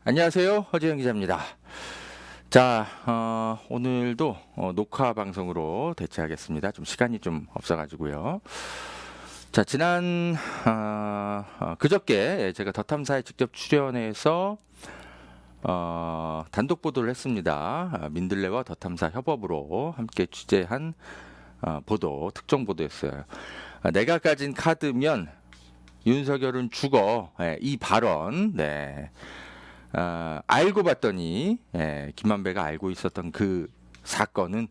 안녕하세요. 허재영 기자입니다. 자, 오늘도 녹화 방송으로 대체하겠습니다. 좀 시간이 좀 없어가지고요. 자, 그저께 제가 더 탐사에 직접 출연해서 단독 보도를 했습니다. 민들레와 더 탐사 협업으로 함께 취재한 특정 보도였어요. 내가 가진 카드면 윤석열은 죽어. 이 발언, 네. 알고 봤더니 김만배가 알고 있었던 그 사건은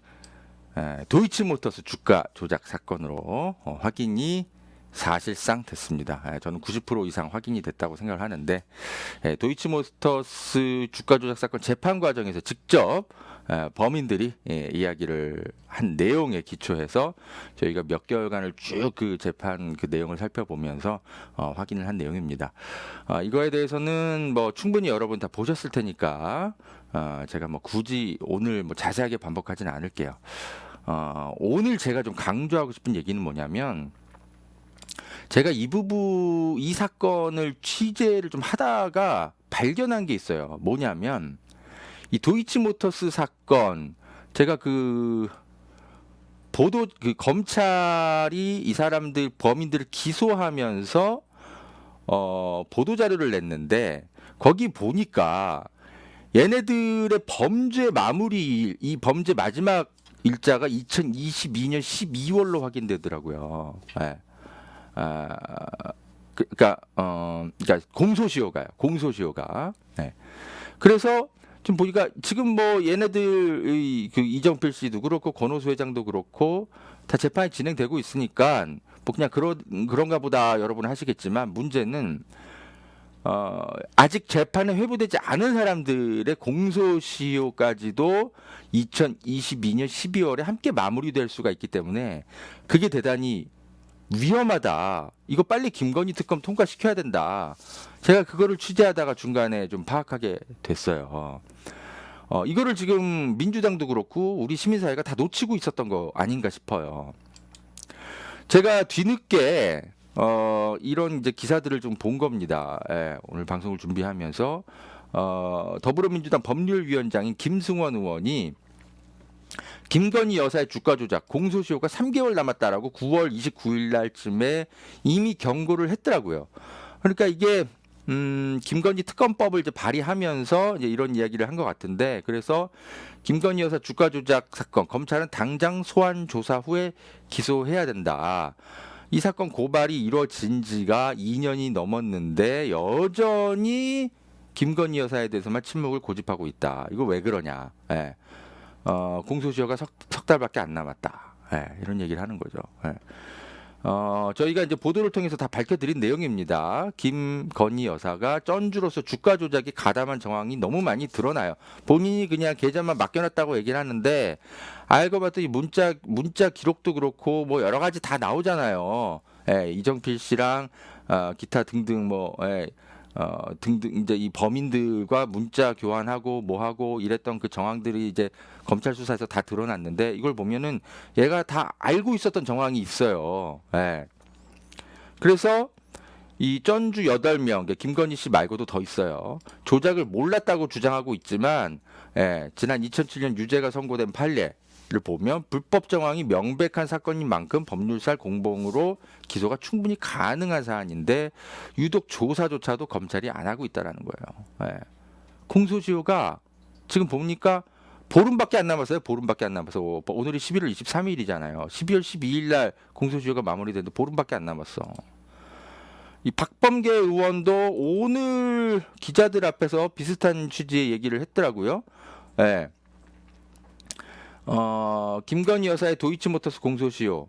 도이치모터스 주가 조작 사건으로 확인이 사실상 됐습니다. 저는 90% 이상 확인이 됐다고 생각을 하는데 도이치모터스 주가 조작 사건 재판 과정에서 직접 범인들이 이야기를 한 내용에 기초해서 저희가 몇 개월간을 쭉 그 재판 그 내용을 살펴보면서 확인을 한 내용입니다. 이거에 대해서는 뭐 충분히 여러분 다 보셨을 테니까 제가 뭐 굳이 오늘 뭐 자세하게 반복하지는 않을게요. 오늘 제가 좀 강조하고 싶은 얘기는 뭐냐면 제가 이 사건을 취재를 좀 하다가 발견한 게 있어요. 뭐냐면 이 도이치모터스 사건 제가 검찰이 이 사람들 범인들을 기소하면서 보도 자료를 냈는데 거기 보니까 얘네들의 이 범죄 마지막 일자가 2022년 12월로 확인되더라고요. 예. 그러니까 공소시효가. 네. 그래서 지금 보니까 지금 뭐 얘네들 그 이정필 씨도 그렇고 권오수 회장도 그렇고 다 재판이 진행되고 있으니까 뭐 그냥 그런가 보다 여러분 하시겠지만 문제는 아직 재판에 회부되지 않은 사람들의 공소시효까지도 2022년 12월에 함께 마무리될 수가 있기 때문에 그게 대단히 위험하다. 이거 빨리 김건희 특검 통과시켜야 된다. 제가 그거를 취재하다가 중간에 좀 파악하게 됐어요. 이거를 지금 민주당도 그렇고 우리 시민사회가 다 놓치고 있었던 거 아닌가 싶어요. 제가 뒤늦게 이런 이제 기사들을 좀 본 겁니다. 오늘 방송을 준비하면서 더불어민주당 법률위원장인 김승원 의원이 김건희 여사의 주가 조작 공소시효가 3개월 남았다라고 9월 29일 날쯤에 이미 경고를 했더라고요. 그러니까 이게 김건희 특검법을 이제 발의하면서 이제 이런 이야기를 한 것 같은데 그래서 김건희 여사 주가 조작 사건 검찰은 당장 소환 조사 후에 기소해야 된다. 이 사건 고발이 이루어진 지가 2년이 넘었는데 여전히 김건희 여사에 대해서만 침묵을 고집하고 있다. 이거 왜 그러냐? 공소시효가 석 달밖에 안 남았다. 이런 얘기를 하는 거죠. 저희가 이제 보도를 통해서 다 밝혀드린 내용입니다. 김건희 여사가 쩐주로서 주가 조작이 가담한 정황이 너무 많이 드러나요. 본인이 그냥 계좌만 맡겨놨다고 얘기를 하는데 알고 봤더니 문자 기록도 그렇고 뭐 여러 가지 다 나오잖아요. 이정필 씨랑 기타 등등 등등 이제 이 범인들과 문자 교환하고 뭐하고 이랬던 그 정황들이 이제 검찰 수사에서 다 드러났는데 이걸 보면은 얘가 다 알고 있었던 정황이 있어요. 그래서 이 전주 8명, 김건희 씨 말고도 더 있어요. 조작을 몰랐다고 주장하고 있지만 지난 2007년 유죄가 선고된 판례를 보면 불법 정황이 명백한 사건인 만큼 법률살 공범으로 기소가 충분히 가능한 사안인데 유독 조사조차도 검찰이 안 하고 있다라는 거예요. 공소시효가 지금 보니까 보름밖에 안 남았어요. 보름밖에 안 남아서 오늘이 11월 23일이잖아요. 12월 12일 날 공소시효가 마무리되는데 보름밖에 안 남았어. 이 박범계 의원도 오늘 기자들 앞에서 비슷한 취지의 얘기를 했더라고요. 김건희 여사의 도이치모터스 공소시효,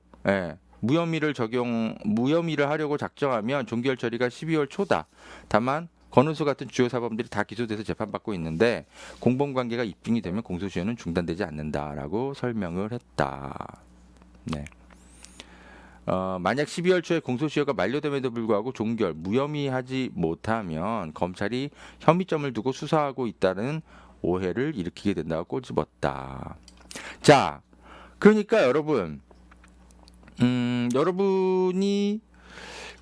무혐의를 하려고 작정하면 종결 처리가 12월 초다. 다만 권은수 같은 주요 사범들이 다 기소돼서 재판받고 있는데 공범관계가 입증이 되면 공소시효는 중단되지 않는다라고 설명을 했다. 네. 만약 12월 초에 공소시효가 만료됨에도 불구하고 무혐의하지 못하면 검찰이 혐의점을 두고 수사하고 있다는 오해를 일으키게 된다고 꼬집었다. 자, 그러니까 여러분이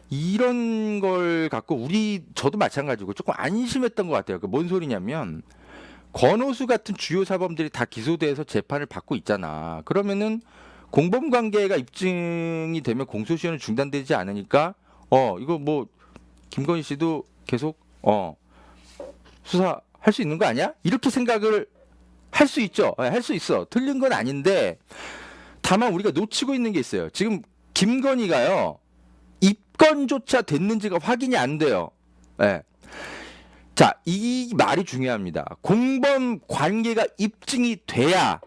이런 걸 갖고 저도 마찬가지고 조금 안심했던 것 같아요. 그 뭔 소리냐면 권오수 같은 주요 사범들이 다 기소돼서 재판을 받고 있잖아. 그러면은 공범 관계가 입증이 되면 공소시효는 중단되지 않으니까 이거 뭐 김건희 씨도 계속 수사할 수 있는 거 아니야? 이렇게 생각을 할 수 있죠. 할 수 있어. 틀린 건 아닌데 다만 우리가 놓치고 있는 게 있어요. 지금 김건희가요. 입건조차 됐는지가 확인이 안 돼요. 예. 자, 이 말이 중요합니다. 공범 관계가 입증이 돼야,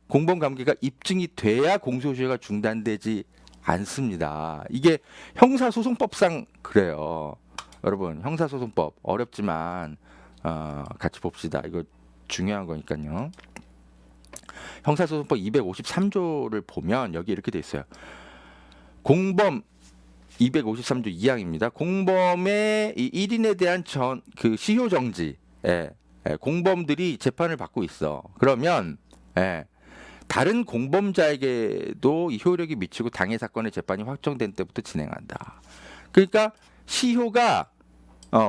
공범 관계가 입증이 돼야 공소시효가 중단되지 않습니다. 이게 형사소송법상 그래요. 여러분, 형사소송법 어렵지만 같이 봅시다. 이거 중요한 거니까요. 형사소송법 253조를 보면 여기 이렇게 돼 있어요. 공범 253조 2항입니다. 공범의 이 1인에 대한 시효 정지, 공범들이 재판을 받고 있어. 그러면 다른 공범자에게도 이 효력이 미치고 당해 사건의 재판이 확정된 때부터 진행한다. 그러니까 시효가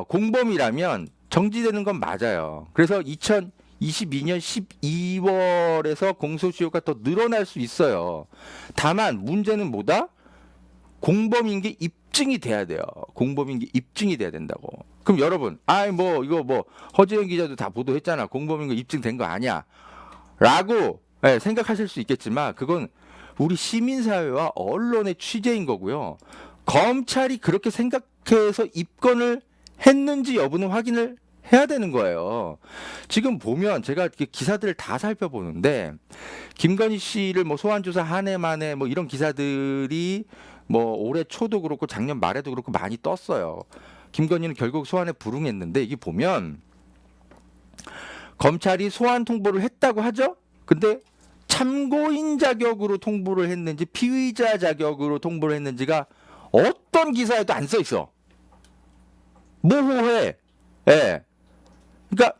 공범이라면 정지되는 건 맞아요. 그래서 2022년 12월에서 공소시효가 더 늘어날 수 있어요. 다만 문제는 뭐다? 공범인 게 입증이 돼야 돼요. 공범인 게 입증이 돼야 된다고. 그럼 여러분, 이거 허재영 기자도 다 보도했잖아. 공범인 거 입증된 거 아니야? 라고 생각하실 수 있겠지만 그건 우리 시민사회와 언론의 취재인 거고요. 검찰이 그렇게 생각해서 입건을 했는지 여부는 확인을 해야 되는 거예요. 지금 보면 제가 기사들을 다 살펴보는데 김건희 씨를 소환 조사 한 해 만에 이런 기사들이 올해 초도 그렇고 작년 말에도 그렇고 많이 떴어요. 김건희는 결국 소환에 불응했는데 이게 보면 검찰이 소환 통보를 했다고 하죠. 근데 참고인 자격으로 통보를 했는지 피의자 자격으로 통보를 했는지가 어떤 기사에도 안 써 있어. 모호해. 그러니까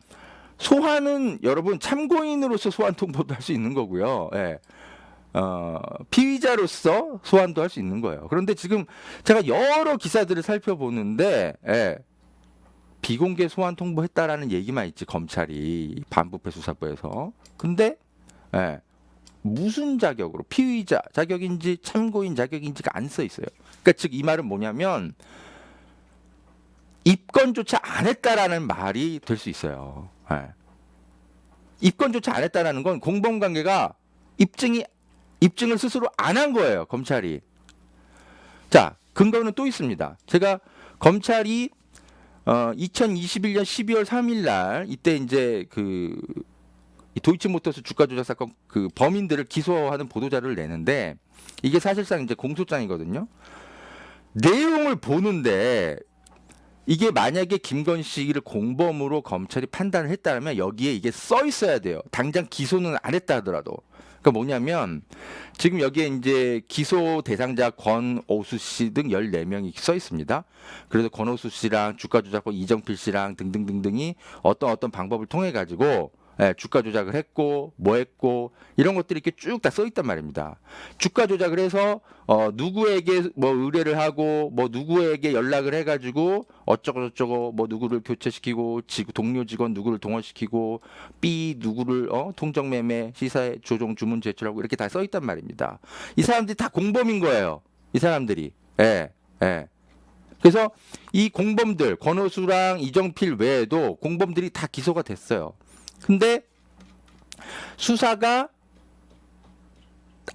소환은 여러분 참고인으로서 소환 통보도 할 수 있는 거고요. 피의자로서 소환도 할 수 있는 거예요. 그런데 지금 제가 여러 기사들을 살펴보는데 비공개 소환 통보했다라는 얘기만 있지 검찰이 반부패 수사부에서. 근데 무슨 자격으로 피의자 자격인지 참고인 자격인지가 안 써 있어요. 그러니까 즉 이 말은 뭐냐면 입건조차 안 했다라는 말이 될 수 있어요. 입건조차 안 했다라는 건 공범관계가 입증을 스스로 안 한 거예요. 검찰이. 자, 근거는 또 있습니다. 제가 검찰이 2021년 12월 3일 날 이때 이제 이 도이치모터스 주가 조작 사건 범인들을 기소하는 보도 자료를 내는데 이게 사실상 이제 공소장이거든요. 내용을 보는데 이게 만약에 김건희 씨를 공범으로 검찰이 판단을 했다면 여기에 이게 써 있어야 돼요. 당장 기소는 안 했다 하더라도. 그러니까 뭐냐면 지금 여기에 이제 기소 대상자 권오수 씨 등 14명이 써 있습니다. 그래서 권오수 씨랑 주가 조작권 이정필 씨랑 등등등등이 어떤 방법을 통해 가지고 주가 조작을 했고 뭐 했고 이런 것들이 이렇게 쭉 다 써 있단 말입니다. 주가 조작을 해서 누구에게 의뢰를 하고 누구에게 연락을 해가지고 어쩌고 저쩌고 누구를 교체시키고 동료 직원 누구를 동원시키고 B 누구를 통정 매매 시사에 조정 주문 제출하고 이렇게 다 써 있단 말입니다. 이 사람들이 다 공범인 거예요. 이 사람들이. 그래서 이 공범들 권오수랑 이정필 외에도 공범들이 다 기소가 됐어요. 근데 수사가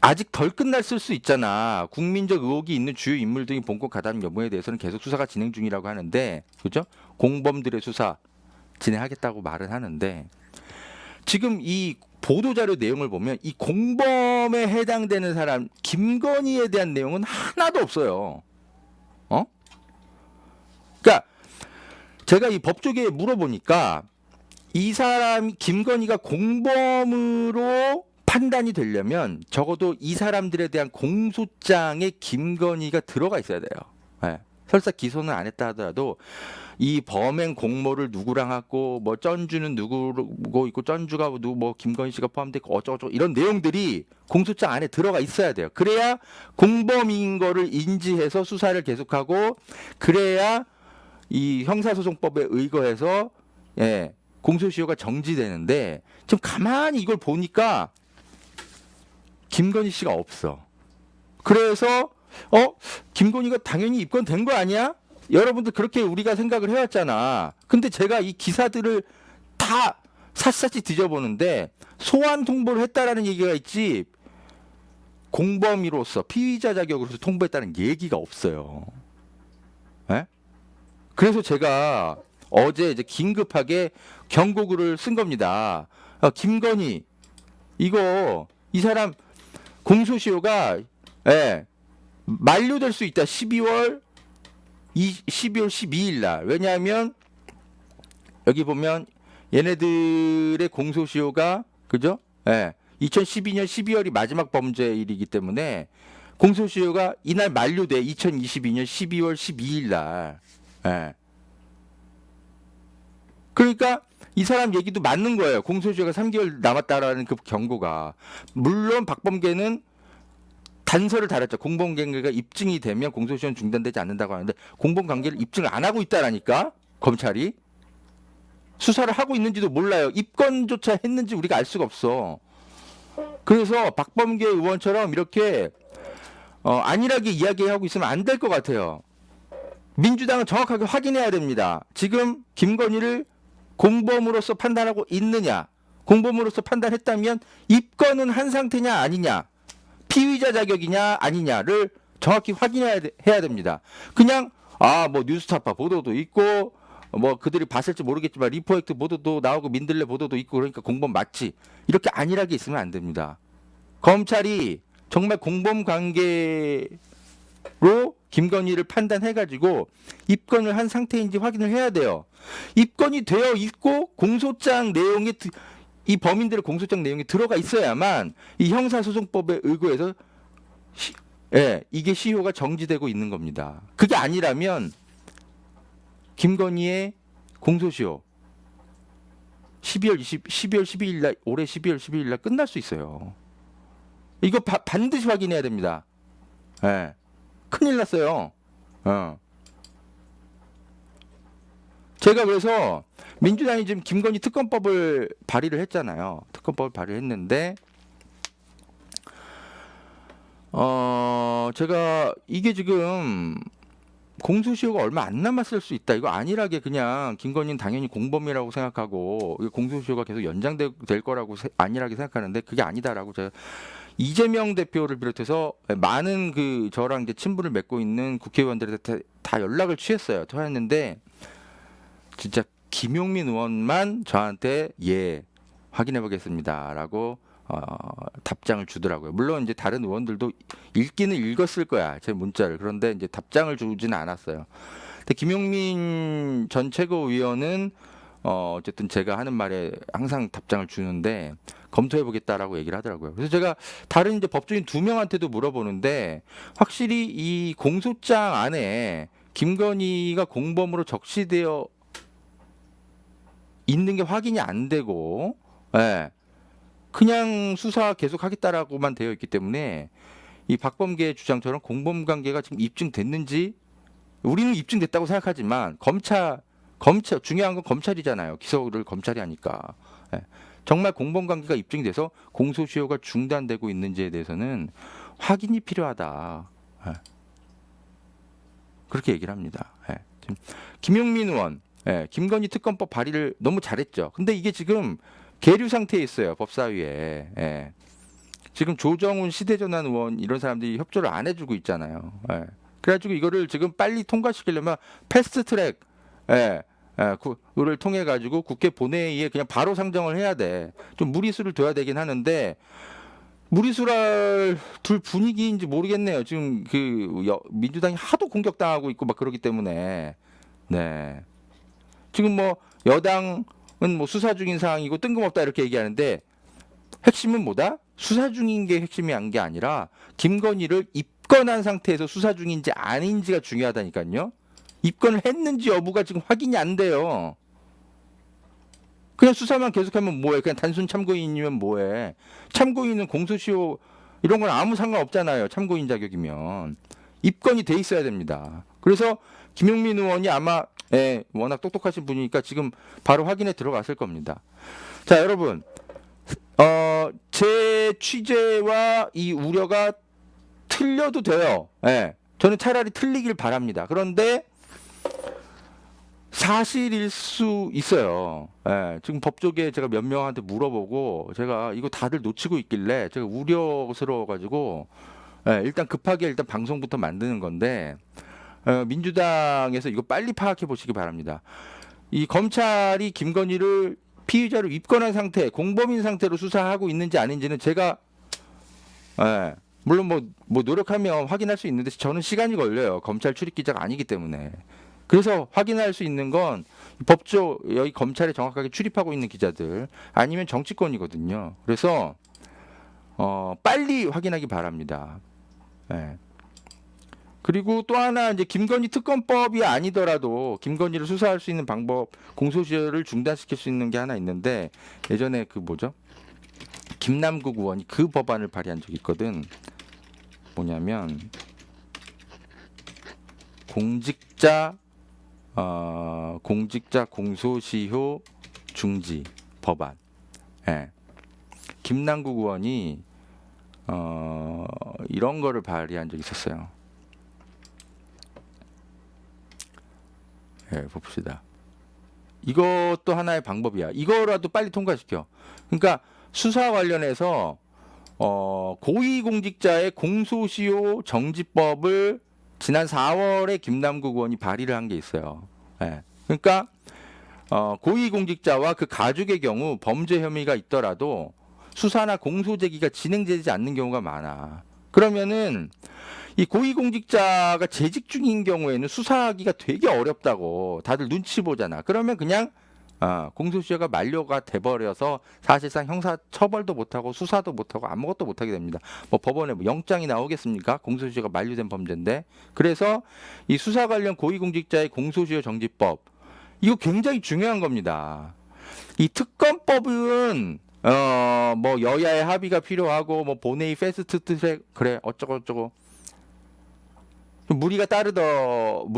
아직 덜 끝났을 수 있잖아. 국민적 의혹이 있는 주요 인물 등이 본건 가담 여부에 대해서는 계속 수사가 진행 중이라고 하는데, 그죠? 공범들의 수사 진행하겠다고 말은 하는데, 지금 이 보도자료 내용을 보면 이 공범에 해당되는 사람 김건희에 대한 내용은 하나도 없어요. 그러니까 제가 이 법조계에 물어보니까 이 사람 김건희가 공범으로 판단이 되려면 적어도 이 사람들에 대한 공소장에 김건희가 들어가 있어야 돼요. 설사 기소는 안 했다 하더라도 이 범행 공모를 누구랑 하고 뭐 쩐주는 누구고 있고 쩐주가 누구 뭐 김건희 씨가 포함돼 있고 어쩌고저쩌고 이런 내용들이 공소장 안에 들어가 있어야 돼요. 그래야 공범인 거를 인지해서 수사를 계속하고 그래야 이 형사소송법에 의거해서 예, 공소시효가 정지되는데 지금 가만히 이걸 보니까 김건희 씨가 없어. 그래서 김건희가 당연히 입건된 거 아니야? 여러분들 그렇게 우리가 생각을 해왔잖아. 근데 제가 이 기사들을 다 샅샅이 뒤져보는데 소환 통보를 했다라는 얘기가 있지 공범위로서 피의자 자격으로서 통보했다는 얘기가 없어요. 에? 그래서 제가 어제 이제 긴급하게 경고글을 쓴 겁니다. 김건희 이거 이 사람 공소시효가 예, 만료될 수 있다. 12월 12일 날. 왜냐하면 여기 보면 얘네들의 공소시효가 그죠? 예. 2012년 12월이 마지막 범죄일이기 때문에 공소시효가 이날 만료돼. 2022년 12월 12일 날. 예. 그러니까 이 사람 얘기도 맞는 거예요. 공소시효가 3개월 남았다라는 그 경고가. 물론 박범계는 단서를 달았죠. 공범관계가 입증이 되면 공소시효는 중단되지 않는다고 하는데 공범관계를 입증을 안 하고 있다라니까 검찰이 수사를 하고 있는지도 몰라요. 입건조차 했는지 우리가 알 수가 없어. 그래서 박범계 의원처럼 이렇게 안일하게 이야기하고 있으면 안 될 것 같아요. 민주당은 정확하게 확인해야 됩니다. 지금 김건희를 공범으로서 판단하고 있느냐, 공범으로서 판단했다면 입건은 한 상태냐 아니냐, 피의자 자격이냐 아니냐를 정확히 확인해야 해야 됩니다. 그냥 뭐 뉴스타파 보도도 있고 뭐 그들이 봤을지 모르겠지만 리포액트 보도도 나오고 민들레 보도도 있고 그러니까 공범 맞지 이렇게 안일하게 있으면 안 됩니다. 검찰이 정말 공범 관계로 김건희를 판단해가지고 입건을 한 상태인지 확인을 해야 돼요. 입건이 되어 있고 공소장 내용에 이 범인들의 공소장 내용이 들어가 있어야만 이 형사소송법에 의거해서 이게 시효가 정지되고 있는 겁니다. 그게 아니라면 김건희의 공소시효 12월 12일 날 올해 12월 12일 날 끝날 수 있어요. 이거 반드시 확인해야 됩니다. 예. 큰일 났어요. 제가 그래서 민주당이 지금 김건희 특검법을 발의를 했잖아요. 특검법을 발의했는데 제가 이게 지금 공소시효가 얼마 안 남았을 수 있다. 이거 안일하게 그냥 김건희는 당연히 공범이라고 생각하고 공소시효가 계속 연장될 거라고 안일하게 생각하는데 그게 아니다라고 제가 이재명 대표를 비롯해서 많은 그 저랑 이제 친분을 맺고 있는 국회의원들한테 다 연락을 취했어요. 통화했는데 진짜 김용민 의원만 저한테 확인해 보겠습니다라고 답장을 주더라고요. 물론 이제 다른 의원들도 읽기는 읽었을 거야 제 문자를. 그런데 이제 답장을 주지는 않았어요. 근데 김용민 전 최고위원은 어쨌든 제가 하는 말에 항상 답장을 주는데 검토해 보겠다라고 얘기를 하더라고요. 그래서 제가 다른 이제 법조인 2명한테도 물어보는데 확실히 이 공소장 안에 김건희가 공범으로 적시되어 있는 게 확인이 안 되고 그냥 수사 계속하겠다라고만 되어 있기 때문에 이 박범계 주장처럼 공범 관계가 지금 입증됐는지 우리는 입증됐다고 생각하지만 검찰 중요한 건 검찰이잖아요. 기소를 검찰이 하니까 정말 공범 관계가 입증돼서 공소시효가 중단되고 있는지에 대해서는 확인이 필요하다. 그렇게 얘기를 합니다. 김용민 의원, 김건희 특검법 발의를 너무 잘했죠. 근데 이게 지금 계류 상태에 있어요. 법사위에. 지금 조정훈 시대전환 의원 이런 사람들이 협조를 안 해주고 있잖아요. 그래가지고 이거를 지금 빨리 통과시키려면 패스트트랙 를 통해 가지고 국회 본회의에 그냥 바로 상정을 해야 돼. 좀 무리수를 둬야 되긴 하는데 무리수를 둘 분위기인지 모르겠네요. 지금 그 민주당이 하도 공격당하고 있고 막 그러기 때문에 지금 뭐 여당은 뭐 수사 중인 사항이고 뜬금없다 이렇게 얘기하는데 핵심은 뭐다? 수사 중인 게 핵심이 한 게 아니라 김건희를 입건한 상태에서 수사 중인지 아닌지가 중요하다니까요. 입건을 했는지 여부가 지금 확인이 안 돼요. 그냥 수사만 계속하면 뭐해? 그냥 단순 참고인이면 뭐해? 참고인은 공소시효 이런 건 아무 상관없잖아요. 참고인 자격이면 입건이 돼 있어야 됩니다. 그래서 김용민 의원이 아마 워낙 똑똑하신 분이니까 지금 바로 확인에 들어갔을 겁니다. 자, 여러분, 제 취재와 이 우려가 틀려도 돼요. 저는 차라리 틀리길 바랍니다. 그런데 사실일 수 있어요. 지금 법조계 제가 몇 명한테 물어보고 제가 이거 다들 놓치고 있길래 제가 우려스러워가지고 일단 급하게 일단 방송부터 만드는 건데 민주당에서 이거 빨리 파악해 보시기 바랍니다. 이 검찰이 김건희를 피의자로 입건한 상태, 공범인 상태로 수사하고 있는지 아닌지는 제가 물론 뭐 노력하면 확인할 수 있는데 저는 시간이 걸려요. 검찰 출입 기자가 아니기 때문에. 그래서 확인할 수 있는 건 법조 여기 검찰에 정확하게 출입하고 있는 기자들 아니면 정치권이거든요. 그래서 빨리 확인하기 바랍니다. 그리고 또 하나 이제 김건희 특검법이 아니더라도 김건희를 수사할 수 있는 방법, 공소시효를 중단시킬 수 있는 게 하나 있는데 예전에 그 뭐죠? 김남국 의원이 그 법안을 발의한 적이 있거든. 뭐냐면 공직자 공소시효 중지 법안. 김남국 의원이 이런 거를 발의한 적이 있었어요. 봅시다. 이것도 하나의 방법이야. 이거라도 빨리 통과시켜. 그러니까 수사 관련해서 고위공직자의 공소시효 정지법을 지난 4월에 김남국 의원이 발의를 한 게 있어요. 그러니까 고위공직자와 그 가족의 경우 범죄 혐의가 있더라도 수사나 공소 제기가 진행되지 않는 경우가 많아. 그러면은 이 고위공직자가 재직 중인 경우에는 수사하기가 되게 어렵다고 다들 눈치 보잖아. 그러면 그냥 공소시효가 만료가 돼버려서 사실상 형사 처벌도 못하고 수사도 못하고 아무것도 못하게 됩니다. 뭐 법원에 뭐 영장이 나오겠습니까? 공소시효가 만료된 범죄인데. 그래서 이 수사 관련 고위공직자의 공소시효 정지법 이거 굉장히 중요한 겁니다. 이 특검법은 뭐 여야의 합의가 필요하고 뭐 본회의 패스트 트랙 그래 어쩌고 저쩌고 무리가 따르죠.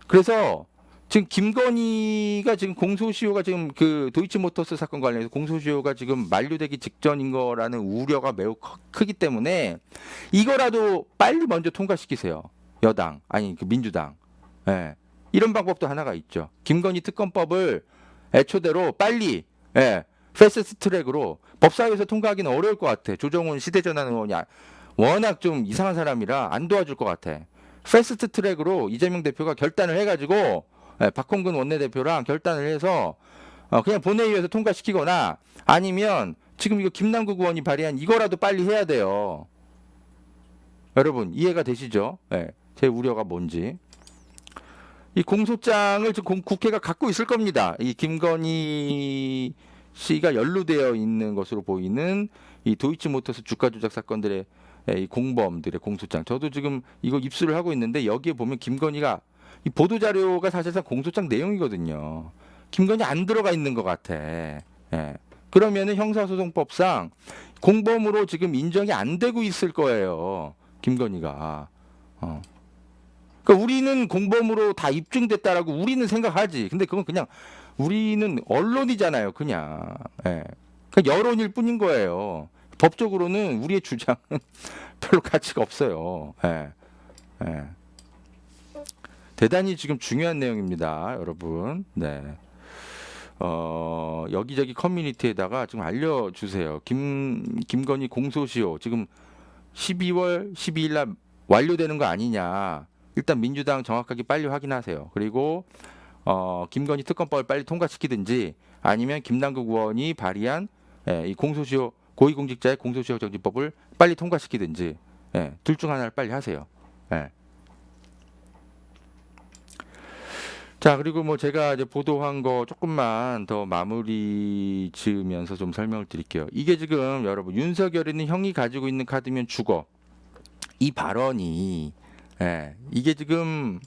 그래서 지금 김건희가 지금 공소시효가 지금 그 도이치모터스 사건 관련해서 공소시효가 지금 만료되기 직전인 거라는 우려가 매우 크기 때문에 이거라도 빨리 먼저 통과시키세요. 여당 아니 그 민주당. 이런 방법도 하나가 있죠. 김건희 특검법을 애초대로 빨리 패스트 트랙으로 법사위에서 통과하기는 어려울 것 같아. 조정훈 시대전환 의원이 워낙 좀 이상한 사람이라 안 도와줄 것 같아. 패스트 트랙으로 이재명 대표가 결단을 해가지고 박홍근 원내대표랑 결단을 해서 그냥 본회의에서 통과시키거나 아니면 지금 이거 김남국 의원이 발의한 이거라도 빨리 해야 돼요. 여러분 이해가 되시죠? 제 우려가 뭔지. 이 공소장을 지금 국회가 갖고 있을 겁니다. 이 김건희 씨가 연루되어 있는 것으로 보이는 이 도이치모터스 주가 조작 사건들의 이 공범들의 공소장. 저도 지금 이거 입수를 하고 있는데 여기에 보면 김건희가 이 보도 자료가 사실상 공소장 내용이거든요. 김건희 안 들어가 있는 것 같아. 그러면은 형사소송법상 공범으로 지금 인정이 안 되고 있을 거예요. 김건희가. 그러니까 우리는 공범으로 다 입증됐다라고 우리는 생각하지. 근데 그건 그냥 우리는 언론이잖아요. 그냥. 그냥 여론일 뿐인 거예요. 법적으로는 우리의 주장은 별로 가치가 없어요. 대단히 지금 중요한 내용입니다, 여러분. 여기저기 커뮤니티에다가 지금 알려주세요. 김건희 공소시효 지금 12월 12일 날 완료되는 거 아니냐. 일단 민주당 정확하게 빨리 확인하세요. 그리고 김건희 특검법을 빨리 통과시키든지 아니면 김남국 의원이 발의한 이 공소시효 고위공직자의 공소시효 정지법을 빨리 통과시키든지 둘 중 하나를 빨리 하세요. 자, 그리고 뭐 제가 이제 보도한 거 조금만 더 마무리 지으면서 좀 설명을 드릴게요. 이게 지금 여러분 윤석열이는 형이 가지고 있는 카드면 죽어. 이 발언이 이게 지금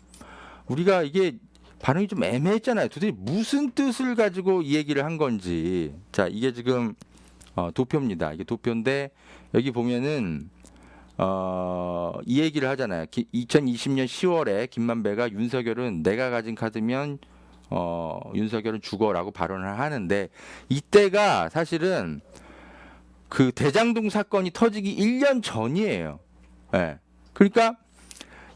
우리가 이게 발언이 좀 애매했잖아요. 도대체 무슨 뜻을 가지고 이 얘기를 한 건지. 자, 이게 지금 도표입니다. 이게 도표인데 여기 보면은 이 얘기를 하잖아요. 2020년 10월에 김만배가 윤석열은 내가 가진 카드면 윤석열은 죽어라고 발언을 하는데 이때가 사실은 그 대장동 사건이 터지기 1년 전이에요. 그러니까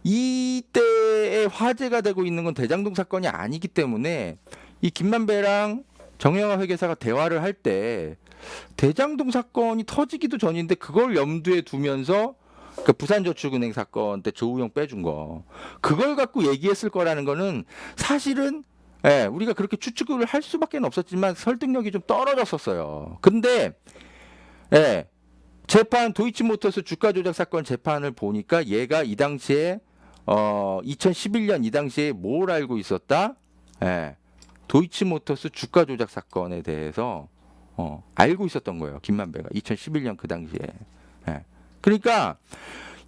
이때에 화제가 되고 있는 건 대장동 사건이 아니기 때문에 이 김만배랑 정영학 회계사가 대화를 할 때 대장동 사건이 터지기도 전인데 그걸 염두에 두면서 그 부산저축은행 사건 때 조우영 빼준 거 그걸 갖고 얘기했을 거라는 거는 사실은 우리가 그렇게 추측을 할 수밖에 없었지만 설득력이 좀 떨어졌었어요. 근데 재판 도이치모터스 주가 조작 사건 재판을 보니까 얘가 이 당시에 2011년 이 당시에 뭘 알고 있었다? 도이치모터스 주가 조작 사건에 대해서 알고 있었던 거예요. 김만배가 2011년 그 당시에. 그러니까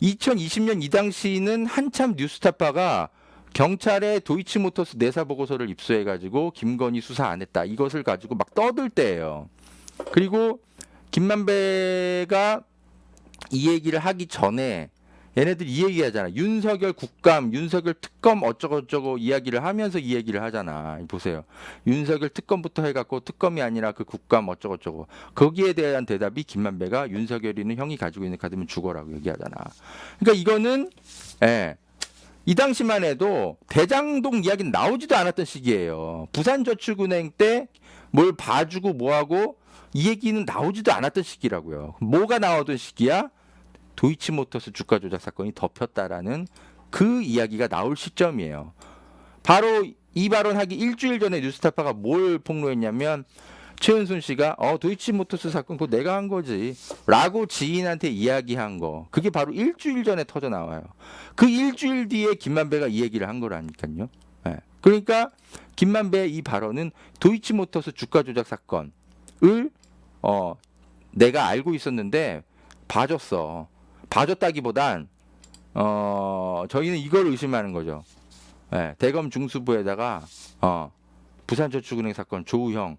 2020년 이 당시는 한참 뉴스타파가 경찰에 도이치모터스 내사 보고서를 입수해가지고 김건희 수사 안 했다 이것을 가지고 막 떠들 때예요. 그리고 김만배가 이 얘기를 하기 전에 얘네들 이 얘기 하잖아. 윤석열 국감, 윤석열 특검 어쩌고저쩌고 이야기를 하면서 이 얘기를 하잖아. 보세요. 윤석열 특검부터 해갖고 특검이 아니라 그 국감 어쩌고저쩌고. 거기에 대한 대답이 김만배가 윤석열이는 형이 가지고 있는 카드면 죽어라고 얘기하잖아. 그러니까 이거는 이 당시만 해도 대장동 이야기는 나오지도 않았던 시기예요. 부산저축은행 때 뭘 봐주고 뭐하고 이 얘기는 나오지도 않았던 시기라고요. 뭐가 나오던 시기야? 도이치모터스 주가 조작 사건이 덮였다라는 그 이야기가 나올 시점이에요. 바로 이 발언하기 일주일 전에 뉴스타파가 뭘 폭로했냐면 최은순 씨가 도이치모터스 사건 그거 내가 한 거지 라고 지인한테 이야기한 거 그게 바로 일주일 전에 터져 나와요. 그 일주일 뒤에 김만배가 이 얘기를 한 거라니까요. 그러니까 김만배의 이 발언은 도이치모터스 주가 조작 사건을 내가 알고 있었는데 봐줬어. 봐줬다기보단 저희는 이걸 의심하는 거죠. 대검 중수부에다가 부산저축은행 사건 조우형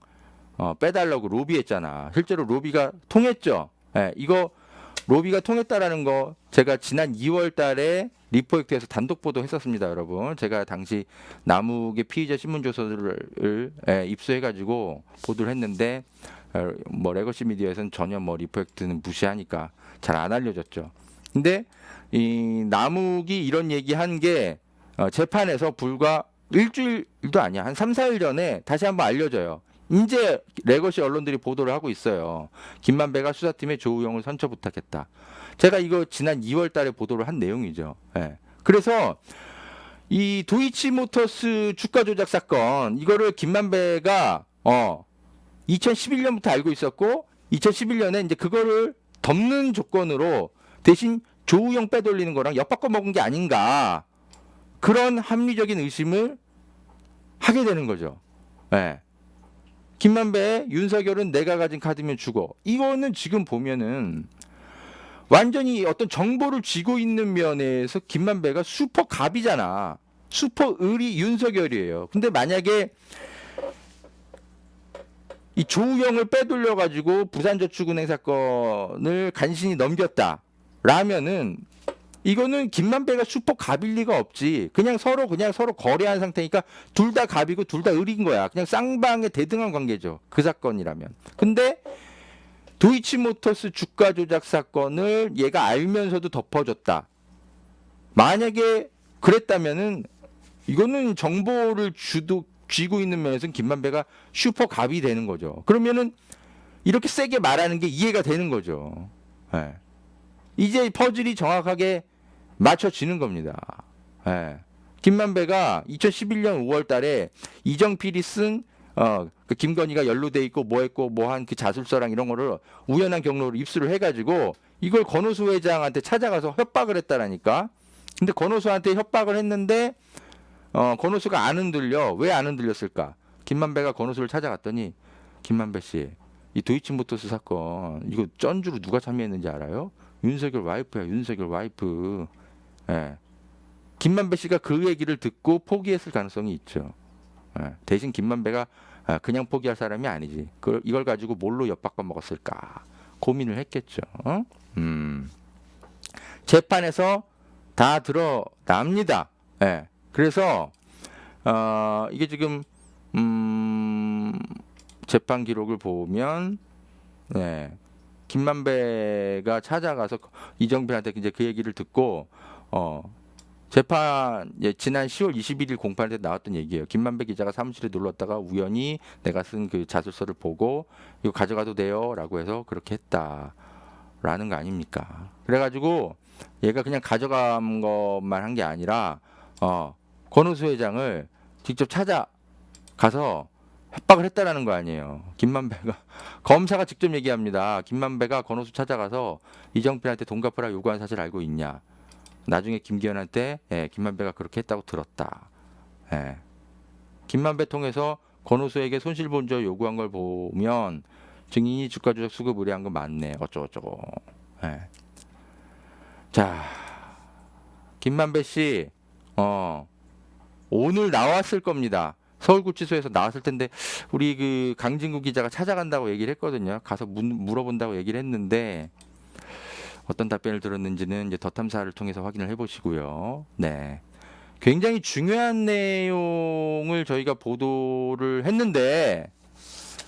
빼달라고 로비했잖아. 실제로 로비가 통했죠. 이거 로비가 통했다라는 거 제가 지난 2월 달에 리포액트에서 단독 보도했었습니다, 여러분. 제가 당시 남욱의 피의자 신문 조서를 입수해가지고 보도를 했는데 뭐 레거시 미디어에서는 전혀 뭐 리포액트는 무시하니까 잘 안 알려졌죠. 근데 이 남욱이 이런 얘기한 게 재판에서 불과 일주일도 아니야. 한 3, 4일 전에 다시 한번 알려져요. 이제 레거시 언론들이 보도를 하고 있어요. 김만배가 수사팀에 조우영을 선처 부탁했다. 제가 이거 지난 2월 달에 보도를 한 내용이죠. 그래서 이 도이치모터스 주가 조작 사건 이거를 김만배가 2011년부터 알고 있었고 2011년에 이제 그거를 덮는 조건으로 대신 조우영 빼돌리는 거랑 엿바꿔 먹은 게 아닌가 그런 합리적인 의심을 하게 되는 거죠. 김만배 윤석열은 내가 가진 카드면 죽어. 이거는 지금 보면은 완전히 어떤 정보를 쥐고 있는 면에서 김만배가 슈퍼 갑이잖아. 슈퍼 을이 윤석열이에요. 근데 만약에 이 조우영을 빼돌려 가지고 부산저축은행 사건을 간신히 넘겼다 라면은 이거는 김만배가 슈퍼 갑일 리가 없지. 그냥 서로 거래한 상태니까 둘 다 갑이고 둘 다 을인 거야. 그냥 쌍방의 대등한 관계죠. 그 사건이라면. 근데 도이치모터스 주가 조작 사건을 얘가 알면서도 덮어줬다. 만약에 그랬다면은 이거는 정보를 쥐고 있는 면에서는 김만배가 슈퍼 갑이 되는 거죠. 그러면은 이렇게 세게 말하는 게 이해가 되는 거죠. 이제 퍼즐이 정확하게 맞춰지는 겁니다. 김만배가 2011년 5월 달에 이정필이 쓴 그 김건희가 연루돼 있고 뭐 했고 뭐 한 그 자술서랑 이런 거를 우연한 경로로 입수를 해가지고 이걸 권오수 회장한테 찾아가서 협박을 했다라니까. 근데 권오수한테 협박을 했는데 권오수가 안 흔들려. 왜 안 흔들렸을까? 김만배가 권오수를 찾아갔더니 김만배 씨, 이 도이치모터스 사건 이거 전주로 누가 참여했는지 알아요? 윤석열 와이프야, 윤석열 와이프. 예. 김만배 씨가 그 얘기를 듣고 포기했을 가능성이 있죠. 예. 대신 김만배가 그냥 포기할 사람이 아니지. 이걸 가지고 뭘로 엿바꿔 먹었을까 고민을 했겠죠. 어? 재판에서 다 드러납니다. 예. 그래서 이게 지금 재판 기록을 보면 네. 김만배가 찾아가서 이정표한테 이제 그 얘기를 듣고 재판 지난 10월 21일 공판에 나왔던 얘기예요. 김만배 기자가 사무실에 놀렀다가 우연히 내가 쓴 그 자술서를 보고 이거 가져가도 돼요라고 해서 그렇게 했다라는 거 아닙니까? 그래가지고 얘가 그냥 가져간 것만 한 게 아니라 권오수 회장을 직접 찾아가서 협박을 했다라는 거 아니에요. 김만배가 검사가 직접 얘기합니다. 김만배가 권오수 찾아가서 이정필한테 돈 갚으라 요구한 사실 알고 있냐? 나중에 김기현한테 김만배가 그렇게 했다고 들었다. 예. 김만배 통해서 권오수에게 손실본조 요구한 걸 보면 증인이 주가 조작 수급 의뢰한 거 맞네. 어쩌고저쩌고. 예. 자, 김만배 씨, 오늘 나왔을 겁니다. 서울구치소에서 나왔을 텐데 우리 그 강진구 기자가 찾아간다고 얘기를 했거든요. 가서 물어본다고 얘기를 했는데 어떤 답변을 들었는지는 이제 더 탐사를 통해서 확인을 해보시고요. 네, 굉장히 중요한 내용을 저희가 보도를 했는데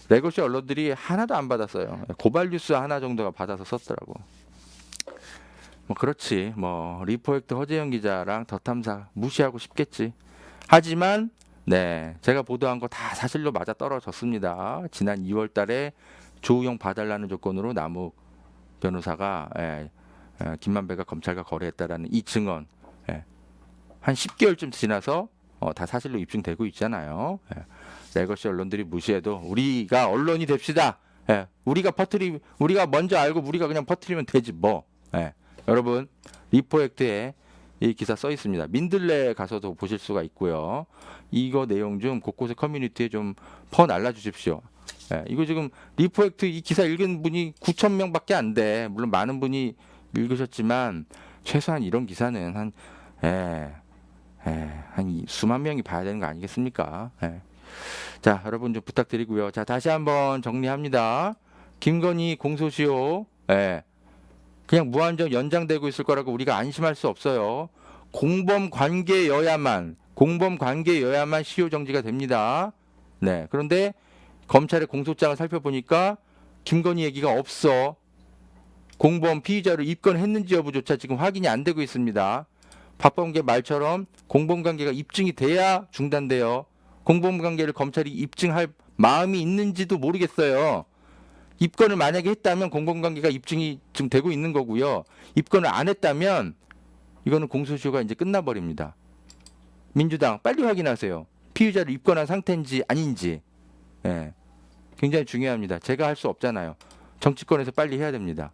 레거시 언론들이 하나도 안 받았어요. 고발 뉴스 하나 정도가 받아서 썼더라고. 뭐 그렇지, 뭐 리포액트 허재영 기자랑 더 탐사 무시하고 싶겠지. 하지만 네, 제가 보도한 거 다 사실로 맞아 떨어졌습니다. 지난 2월 달에 조우영 봐달라는 조건으로 남욱 변호사가 김만배가 검찰과 거래했다라는 이 증언 한 10개월쯤 지나서 다 사실로 입증되고 있잖아요. 레거시 언론들이 무시해도 우리가 언론이 됩시다. 우리가 먼저 알고 우리가 그냥 퍼뜨리면 되지 뭐. 여러분 리포액트에 이 기사 써 있습니다. 민들레 가서도 보실 수가 있고요. 이거 내용 좀 곳곳에 커뮤니티에 좀 퍼 날라 주십시오. 이거 지금 리포액트 이 기사 읽은 분이 9,000명밖에 안 돼. 물론 많은 분이 읽으셨지만 최소한 이런 기사는 한 수만 명이 봐야 되는 거 아니겠습니까? 자, 여러분 좀 부탁드리고요. 자, 다시 한번 정리합니다. 김건희 공소시효 그냥 무한정 연장되고 있을 거라고 우리가 안심할 수 없어요. 공범 관계여야만 시효 정지가 됩니다. 네. 그런데 검찰의 공소장을 살펴보니까 김건희 얘기가 없어. 공범 피의자로 입건했는지 여부조차 지금 확인이 안 되고 있습니다. 박범계 말처럼 공범관계가 입증이 돼야 중단돼요. 공범관계를 검찰이 입증할 마음이 있는지도 모르겠어요. 입건을 만약에 했다면 공범관계가 입증이 지금 되고 있는 거고요. 입건을 안 했다면 이거는 공소시효가 이제 끝나버립니다. 민주당 빨리 확인하세요. 피의자를 입건한 상태인지 아닌지. 굉장히 중요합니다. 제가 할 수 없잖아요. 정치권에서 빨리 해야 됩니다.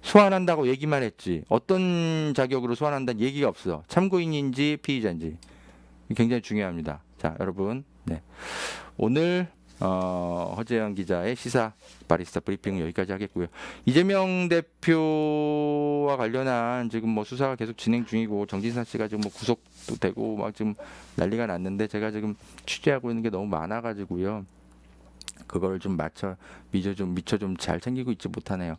소환한다고 얘기만 했지 어떤 자격으로 소환한다는 얘기가 없어. 참고인인지 피의자인지. 굉장히 중요합니다. 자, 여러분 오늘 허재영 기자의 시사 바리스타 브리핑은 여기까지 하겠고요. 이재명 대표와 관련한 지금 뭐 수사가 계속 진행 중이고 정진상 씨가 지금 뭐 구속도 되고 막 지금 난리가 났는데 제가 지금 취재하고 있는 게 너무 많아가지고요. 그걸 좀 미처 좀 잘 챙기고 있지 못하네요.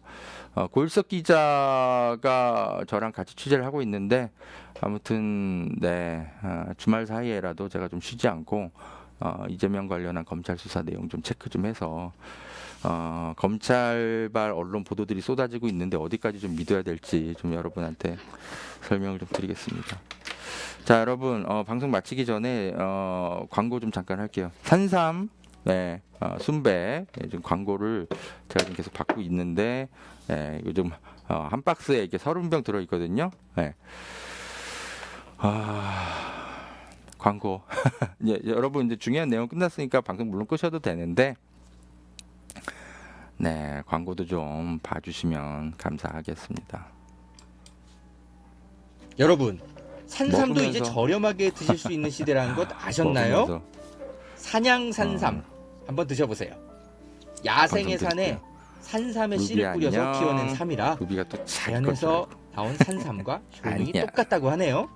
고일석 기자가 저랑 같이 취재를 하고 있는데 아무튼 주말 사이에라도 제가 좀 쉬지 않고 이재명 관련한 검찰 수사 내용 좀 체크 좀 해서 검찰발 언론 보도들이 쏟아지고 있는데 어디까지 좀 믿어야 될지 좀 여러분한테 설명을 좀 드리겠습니다. 자, 여러분 방송 마치기 전에 광고 좀 잠깐 할게요. 산삼 순백 지금 광고를 제가 지금 계속 받고 있는데 요즘 한 박스에 이게 30병 들어 있거든요. 광고. 여러분 이제 중요한 내용 끝났으니까 방송 물론 끄셔도 되는데 광고도 좀 봐주시면 감사하겠습니다. 여러분 산삼도 먹으면서. 이제 저렴하게 드실 수 있는 시대라는 것 아셨나요? 먹으면서. 산양산삼 한번 드셔보세요. 야생의 산에 산삼의 루비 씨를 뿌려서 안녕. 키워낸 삼이라 루비가 또 자연에서 나온 산삼과 효능이 아니야. 똑같다고 하네요.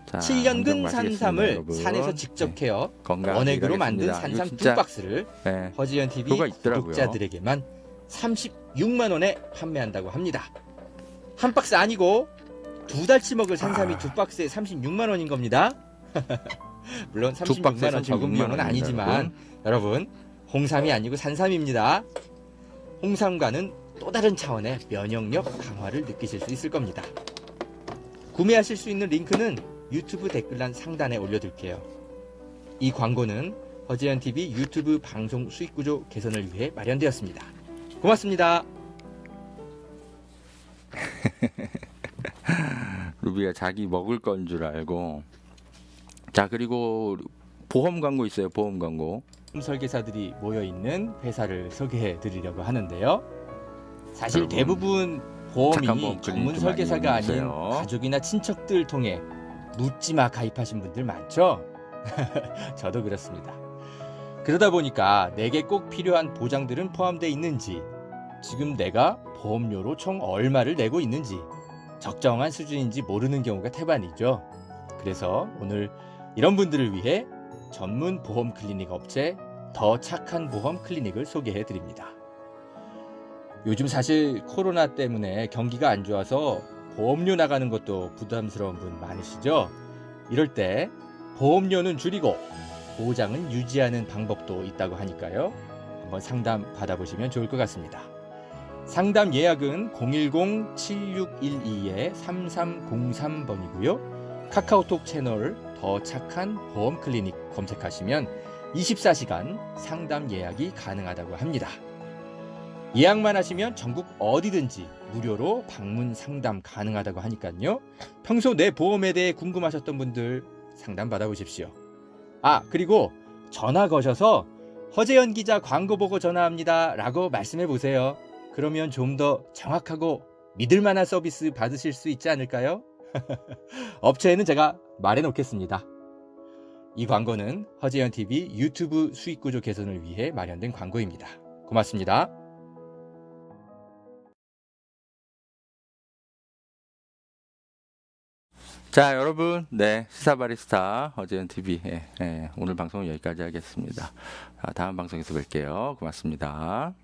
자, 7년근 한병 마시겠습니다, 산삼을 여러분. 산에서 직접 네, 캐어 건강하게 원액으로 일하겠습니다. 만든 이거 산삼 진짜, 2박스를 네, 허지연 TV 효과 있더라고요. 구독자들에게만 36만 원에 판매한다고 합니다. 한 박스 아니고 2달치 먹을 산삼이 2박스에 36만 원인 겁니다. 물론 36만 원 적은 비용은 아니지만 여러분 홍삼이 아니고 산삼입니다. 홍삼과는 또 다른 차원의 면역력 강화를 느끼실 수 있을 겁니다. 구매하실 수 있는 링크는 유튜브 댓글란 상단에 올려둘게요. 이 광고는 허지연TV 유튜브 방송 수익구조 개선을 위해 마련되었습니다. 고맙습니다. 루비가 자기 먹을 건 줄 알고. 자, 그리고 보험 광고 있어요. 보험 광고. 설계사들이 모여있는 회사를 소개해 드리려고 하는데요. 사실 여러분, 대부분 착한 보험이 보험 전문 클리닉 좀 설계사가 많이 아닌 해주세요. 가족이나 친척들 통해 묻지마 가입하신 분들 많죠? 저도 그렇습니다. 그러다 보니까 내게 꼭 필요한 보장들은 포함되어 있는지, 지금 내가 보험료로 총 얼마를 내고 있는지 적정한 수준인지 모르는 경우가 태반이죠. 그래서 오늘 이런 분들을 위해 전문 보험 클리닉 업체 더 착한 보험 클리닉을 소개해 드립니다. 요즘 사실 코로나 때문에 경기가 안 좋아서 보험료 나가는 것도 부담스러운 분 많으시죠? 이럴 때 보험료는 줄이고 보장은 유지하는 방법도 있다고 하니까요. 한번 상담 받아보시면 좋을 것 같습니다. 상담 예약은 010-7612-3303번이고요. 카카오톡 채널 더 착한 보험 클리닉 검색하시면 24시간 상담 예약이 가능하다고 합니다. 예약만 하시면 전국 어디든지 무료로 방문 상담 가능하다고 하니까요. 평소 내 보험에 대해 궁금하셨던 분들 상담 받아보십시오. 아, 그리고 전화 거셔서 허재연 기자 광고 보고 전화합니다 라고 말씀해 보세요. 그러면 좀 더 정확하고 믿을 만한 서비스 받으실 수 있지 않을까요? 업체에는 제가 말해 놓겠습니다. 이 광고는 허재연 TV 유튜브 수익구조 개선을 위해 마련된 광고입니다. 고맙습니다. 자, 여러분, 네, 시사 바리스타 허재연 TV 오늘 방송은 여기까지 하겠습니다. 다음 방송에서 뵐게요. 고맙습니다.